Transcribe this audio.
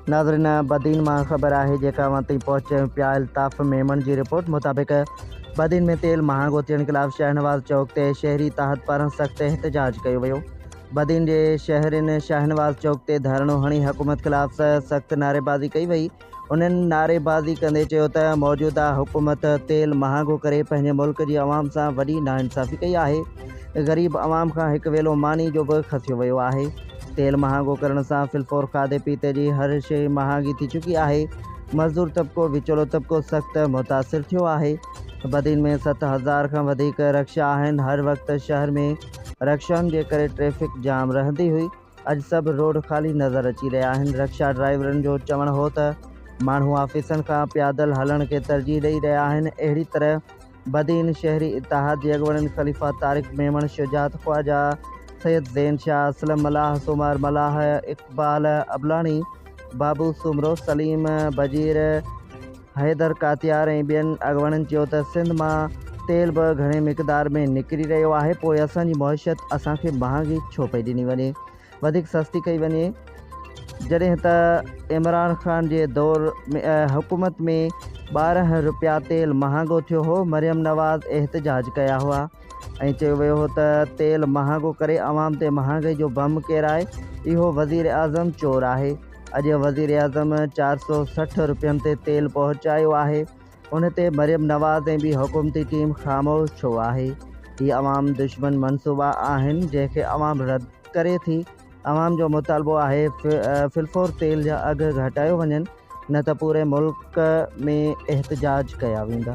नाज़रीन, बदीन मां ख़बर है जेका वहाँ पहुचे पिया अल्ताफ़ मेमन की रिपोर्ट मुताबिक बदीन में तेल महांगो थियण खिलाफ़ शाहनवाज़ चौक ते शहरी तहत पारां सख्त एहतजाज किया वियो। बदीन के शहरिन शाहनवाज़ चौक ते धरणो हणी हुकूमत खिलाफ़ सख्त नारेबाज़ी कई वई। उन्हनि नारेबाज़ी कंदे चयो त मौजूदा हुकूमत तेल महांगो करे पंहिंजे मुल्क की अवाम सां वॾी नाइंसाफ़ी कई आहे। ग़रीब अवाम खां हिकु वेलो मानी जो भी खसियो वियो आहे। तेल महांगो करण सां फिलफोर खाधे पीते की हर शइ महांगी थी चुकी है। मज़दूर तबको विचोलो तबको सख्त मुतासिर थियो आहे। बदीन में 7,000 खां वधीक रक्शा आहिनि। हर वक्त शहर में रक्शाउनि जे करे ट्रैफिक जाम रहंदी हुई। अज सब रोड खाली नज़र अची रहा आहिनि। रक्शा ड्राइवरनि जो चवण हो त माण्हू ऑफिसनि खां पैदल हलण के तरजीह ॾेई रहा आहिनि। अहिड़ी तरह बदीन शहरी इतिहाद जे अॻुवाणनि ख़लीफ़ा तारिक मेमन, शुजात ख्वाजा, सैयद ज़ैन शाह, असलम मलाह, सुमार मलाह, इकबाल अबलानी, बाबू सुमरो, सलीम बजीर, हैदर कातियार ऐं ॿियनि अॻुवाणनि चयो त सिंध मां तेल बि घणे मिक़दार में निकिरी रहियो आहे। पोइ असांजी मौशियत असांखे महांगी छो पई ॾिनी वञे, वधीक सस्ती कई वञे। जॾहिं त इमरान ख़ान जे दौर में हुकूमत में 12 रुपया तेल महांगो थियो हो। मरियम नवाज़ एहतजाज कया हुआ ऐं चयो वियो हो त तेल महांगो करे अवाम ते महांगाई जो बम केराए इहो वज़ीर आज़म चोर आहे। अॼु वज़ीर आज़म 460 रुपयनि ते तेल पहुचायो आहे। उन ते मरियम नवाज़ ऐं ॿी हुकूमती टीम ख़ामोश छो आहे। ही अवाम दुश्मन मनसूबा आहिनि जंहिंखे अवाम रद्द करे थी। अवाम जो मुतालबो आहे फिलफोर तेल जा अघ घटायो वञनि, न त पूरे मुल्क में एहतजाज कया वेंदा।